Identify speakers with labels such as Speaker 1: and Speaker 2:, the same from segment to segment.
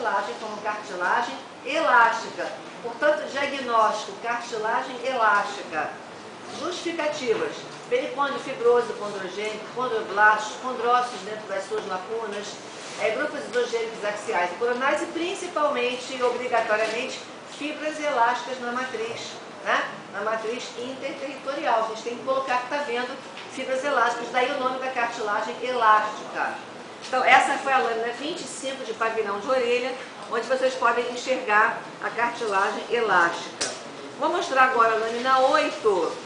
Speaker 1: cartilagem como cartilagem elástica. Portanto, diagnóstico, cartilagem elástica. Justificativas: pericôndio fibroso, condrogênico, condroblastos, condrócitos dentro das suas lacunas, grupos hidrogênicos axiais e coronais e principalmente e obrigatoriamente fibras elásticas na matriz, né? Na matriz interterritorial. A gente tem que colocar que está vendo fibras elásticas, daí o nome da cartilagem elástica. Então essa foi a lâmina 25 de pavilhão de orelha, onde vocês podem enxergar a cartilagem elástica. Vou mostrar agora a lâmina 8,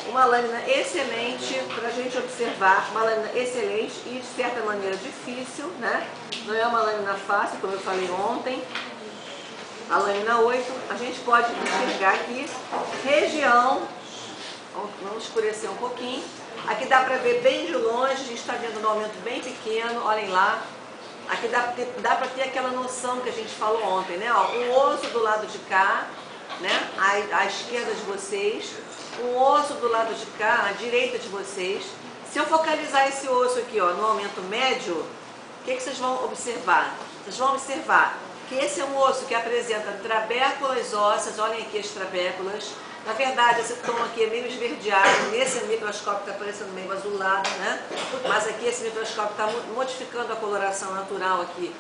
Speaker 1: uma lâmina excelente para a gente observar, uma lâmina excelente e de certa maneira difícil, né? Não é uma lâmina fácil, como eu falei ontem. A lâmina 8, a gente pode enxergar aqui região, vamos escurecer um pouquinho, aqui dá para ver bem de longe, a gente está vendo um aumento bem pequeno, olhem lá. Aqui dá para ter aquela noção que a gente falou ontem, né? Ó, um osso do lado de cá, né? À esquerda de vocês, um osso do lado de cá, à direita de vocês. Se eu focalizar esse osso aqui, ó, no aumento médio, o que vocês vão observar? Vocês vão observar que esse é um osso que apresenta trabéculas ósseas, olhem aqui as trabéculas. Na verdade, esse tom aqui é meio esverdeado, nesse microscópio está parecendo meio azulado, né? Mas aqui esse microscópio está modificando a coloração natural aqui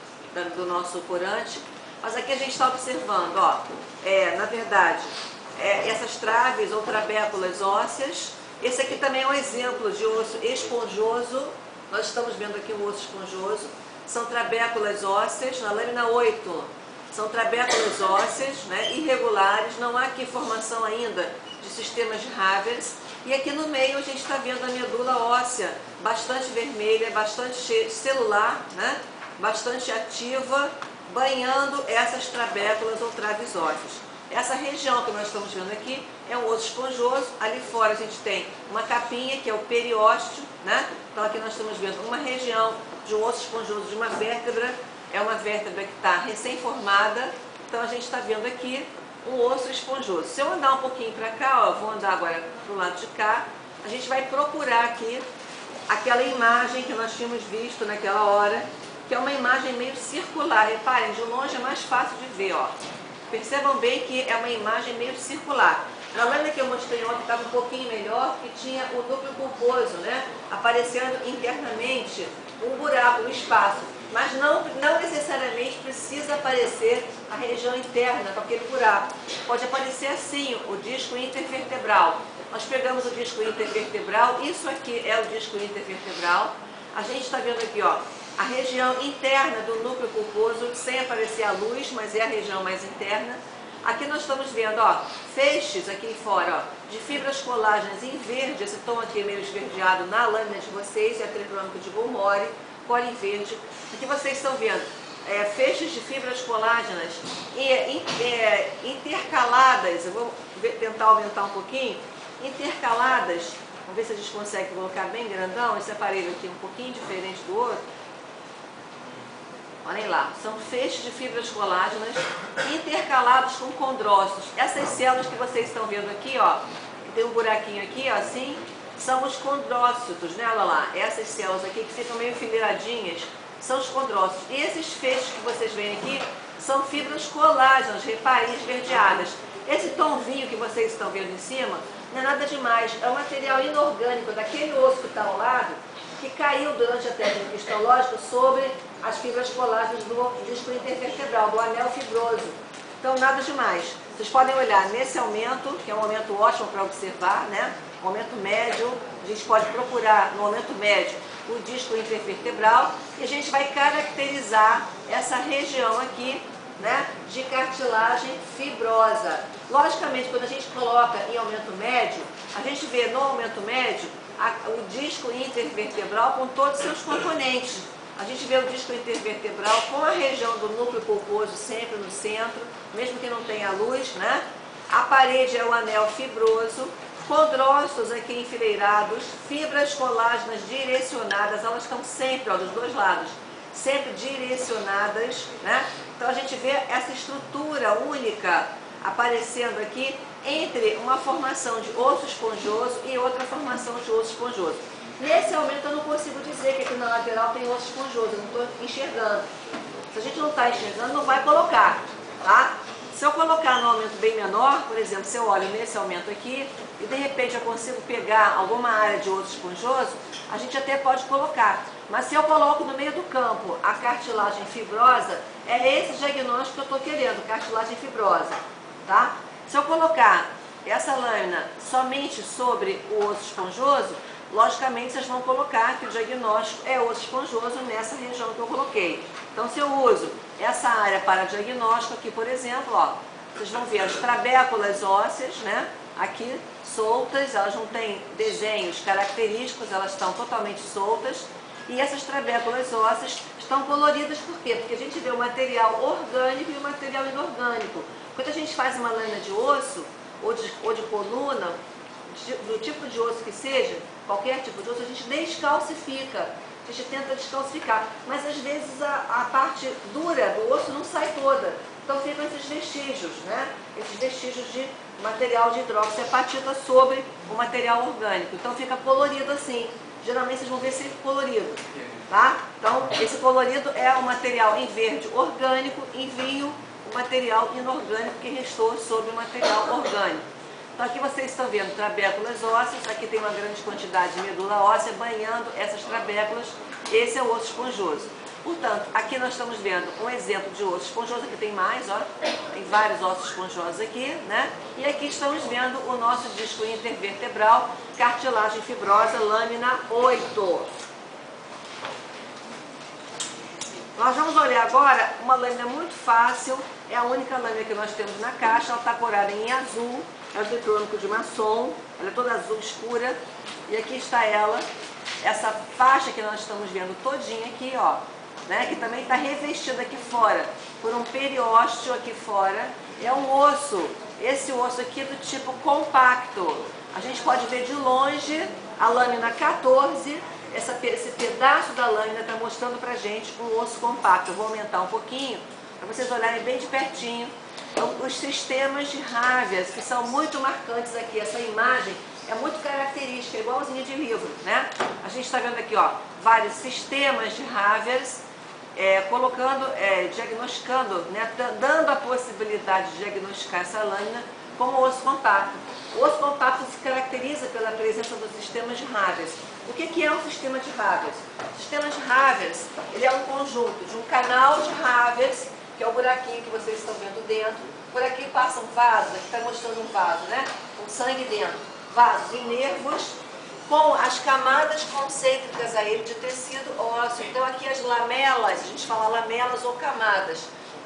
Speaker 1: do nosso corante. Mas aqui a gente está observando, ó, na verdade, essas traves ou trabéculas ósseas. Esse aqui também é um exemplo de osso esponjoso. Nós estamos vendo aqui um osso esponjoso. São trabéculas ósseas. Na lâmina 8, são trabéculas ósseas, né, irregulares. Não há aqui formação ainda de sistemas de Havers. E aqui no meio a gente está vendo a medula óssea, bastante vermelha, bastante celular, né, bastante ativa, banhando essas trabéculas ou traves ósseas. Essa região que nós estamos vendo aqui é um osso esponjoso. Ali fora a gente tem uma capinha, que é o periósteo, né? Então aqui nós estamos vendo uma região de um osso esponjoso de uma vértebra. É uma vértebra que está recém-formada. Então a gente está vendo aqui um osso esponjoso. Se eu andar um pouquinho para cá, ó, vou andar agora para o lado de cá, a gente vai procurar aqui aquela imagem que nós tínhamos visto naquela hora, que é uma imagem meio circular. Reparem, de longe é mais fácil de ver, ó. Percebam bem que é uma imagem meio circular. Na lâmina que eu mostrei ontem estava um pouquinho melhor, que tinha o núcleo pulposo, né? Aparecendo internamente um buraco, um espaço. Mas não necessariamente precisa aparecer a região interna com aquele buraco. Pode aparecer assim, o disco intervertebral. Nós pegamos o disco intervertebral, isso aqui é o disco intervertebral. A gente está vendo aqui, ó, a região interna do núcleo pulposo, sem aparecer a luz, mas é a região mais interna. Aqui nós estamos vendo, ó, feixes aqui fora, ó, de fibras colágenas em verde, esse tom aqui meio esverdeado na lâmina de vocês, é a triplâmico de Gomori, cor em verde. Aqui vocês estão vendo feixes de fibras colágenas intercaladas, eu vou tentar aumentar um pouquinho, intercaladas, vamos ver se a gente consegue colocar bem grandão, esse aparelho aqui um pouquinho diferente do outro. Olhem lá, são feixes de fibras colágenas intercalados com condrócitos. Essas células que vocês estão vendo aqui, ó, que tem um buraquinho aqui, ó, assim, são os condrócitos, né? Olha lá, essas células aqui que ficam meio enfileiradinhas, são os condrócitos. E esses feixes que vocês veem aqui são fibras colágenas, reparem, esverdeadas. Esse tom vinho que vocês estão vendo em cima não é nada demais, é um material inorgânico daquele osso que está ao lado, que caiu durante a técnica histológica sobre as fibras colágenas do disco intervertebral, do anel fibroso. Então, nada demais. Vocês podem olhar nesse aumento, que é um aumento ótimo para observar, né? Um aumento médio, a gente pode procurar no aumento médio o disco intervertebral e a gente vai caracterizar essa região aqui, né, de cartilagem fibrosa. Logicamente, quando a gente coloca em aumento médio, a gente vê no aumento médio o disco intervertebral com todos os seus componentes. A gente vê o disco intervertebral com a região do núcleo pulposo sempre no centro, mesmo que não tenha luz, né? A parede é o anel fibroso, condrócitos aqui enfileirados, fibras colágenas direcionadas, elas estão sempre, ó, dos dois lados, sempre direcionadas, né? Então a gente vê essa estrutura única aparecendo aqui entre uma formação de osso esponjoso e outra formação de osso esponjoso. Nesse aumento eu não consigo dizer que aqui na lateral tem osso esponjoso, eu não estou enxergando. Se a gente não está enxergando, não vai colocar, tá? Se eu colocar num aumento bem menor, por exemplo, se eu olho nesse aumento aqui e de repente eu consigo pegar alguma área de osso esponjoso, a gente até pode colocar. Mas se eu coloco no meio do campo a cartilagem fibrosa, é esse diagnóstico que eu estou querendo, cartilagem fibrosa, tá? Se eu colocar essa lâmina somente sobre o osso esponjoso, logicamente vocês vão colocar que o diagnóstico é osso esponjoso nessa região que eu coloquei. Então se eu uso essa área para diagnóstico aqui, por exemplo, ó, vocês vão ver as trabéculas ósseas, né? Aqui soltas, elas não têm desenhos característicos, elas estão totalmente soltas. E essas trabéculas ósseas estão coloridas por quê? Porque a gente vê o material orgânico e o material inorgânico. Quando a gente faz uma lâmina de osso ou de coluna, do tipo de osso que seja, qualquer tipo de osso, a gente descalcifica, a gente tenta descalcificar, mas às vezes a parte dura do osso não sai toda, então ficam esses vestígios, né? Esses vestígios de material de hidroxiapatita sobre o material orgânico, então fica colorido assim, geralmente vocês vão ver sempre colorido, tá? Então esse colorido é o material em verde orgânico, em vinho o material inorgânico que restou sobre o material orgânico. Então aqui vocês estão vendo trabéculas ósseas, aqui tem uma grande quantidade de medula óssea banhando essas trabéculas, esse é o osso esponjoso. Portanto, aqui nós estamos vendo um exemplo de osso esponjoso, aqui tem mais, ó, tem vários ossos esponjosos aqui, né? E aqui estamos vendo o nosso disco intervertebral, cartilagem fibrosa, lâmina 8. Nós vamos olhar agora uma lâmina muito fácil, é a única lâmina que nós temos na caixa, ela está corada em azul, é o eletrônico de maçom, ela é toda azul escura, e aqui está ela, essa faixa que nós estamos vendo todinha aqui, ó, né, que também está revestida aqui fora, por um periósteo aqui fora, é um osso, esse osso aqui é do tipo compacto, a gente pode ver de longe a lâmina 14, esse pedaço da lâmina está mostrando pra gente um osso compacto. Eu vou aumentar um pouquinho, para vocês olharem bem de pertinho. Então, os sistemas de Havias, que são muito marcantes aqui, essa imagem é muito característica, é igualzinha de livro, né? A gente está vendo aqui, ó, vários sistemas de Havias, diagnosticando, né, dando a possibilidade de diagnosticar essa lâmina como osso compacto. O osso compacto se caracteriza pela presença dos sistemas de Havias. O que é um sistema de Havias? O sistema de Havias, ele é um conjunto de um canal de Havias, que é o buraquinho que vocês estão vendo dentro. Por aqui passa um vaso, aqui está mostrando um vaso, né? Com sangue dentro. Vasos e nervos com as camadas concêntricas a ele de tecido ósseo. Então aqui as lamelas, a gente fala lamelas ou camadas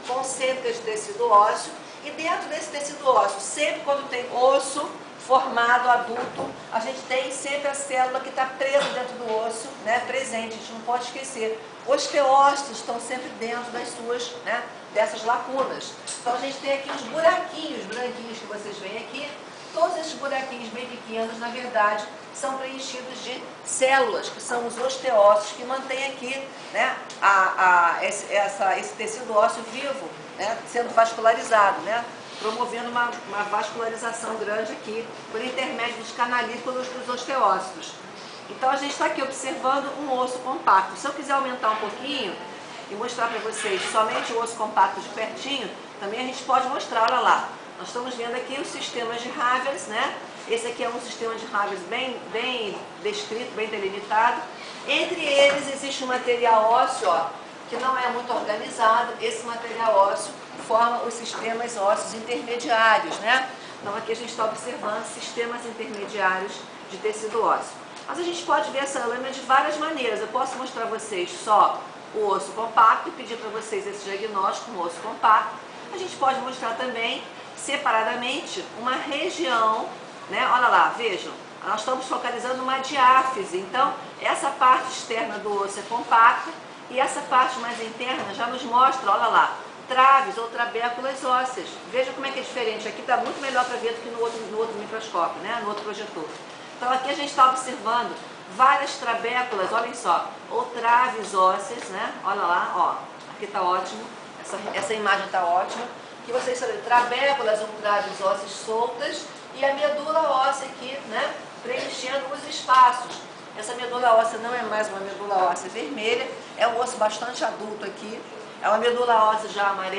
Speaker 1: concêntricas de tecido ósseo. E dentro desse tecido ósseo, sempre quando tem osso formado, adulto, a gente tem sempre a célula que está presa dentro do osso, né, presente, a gente não pode esquecer. Os osteócitos estão sempre dentro das suas, né, dessas lacunas. Então a gente tem aqui os buraquinhos branquinhos que vocês veem aqui, todos esses buraquinhos bem pequenos, na verdade, são preenchidos de células, que são os osteócitos, que mantêm aqui, né, esse tecido ósseo vivo, né, sendo vascularizado, né, promovendo uma vascularização grande aqui, por intermédio dos canalículos dos osteócitos. Então a gente está aqui observando um osso compacto. Se eu quiser aumentar um pouquinho e mostrar para vocês somente o osso compacto de pertinho, também a gente pode mostrar, olha lá. Nós estamos vendo aqui os sistemas de Havias, né? Esse aqui é um sistema de Havias bem descrito, bem delimitado. Entre eles existe um material ósseo, ó, que não é muito organizado. Esse material ósseo forma os sistemas ósseos intermediários, né? Então aqui a gente está observando sistemas intermediários de tecido ósseo. Mas a gente pode ver essa lâmina de várias maneiras. Eu posso mostrar a vocês só o osso compacto e pedir para vocês esse diagnóstico, um osso compacto. A gente pode mostrar também, separadamente, uma região, né? Olha lá, vejam, nós estamos focalizando uma diáfise. Então, essa parte externa do osso é compacta e essa parte mais interna já nos mostra, olha lá, traves ou trabéculas ósseas. Veja como é que é diferente. Aqui está muito melhor para ver do que no outro microscópio, né? No outro projetor. Então aqui a gente está observando várias trabéculas, olhem só, ou traves ósseas, né? Olha lá, ó, aqui está ótimo, essa imagem está ótima. Aqui vocês sabem, trabéculas ou traves ósseas soltas e a medula óssea aqui, né? Preenchendo os espaços. Essa medula óssea não é mais uma medula óssea vermelha, é um osso bastante adulto aqui. É uma medula óssea já amarela.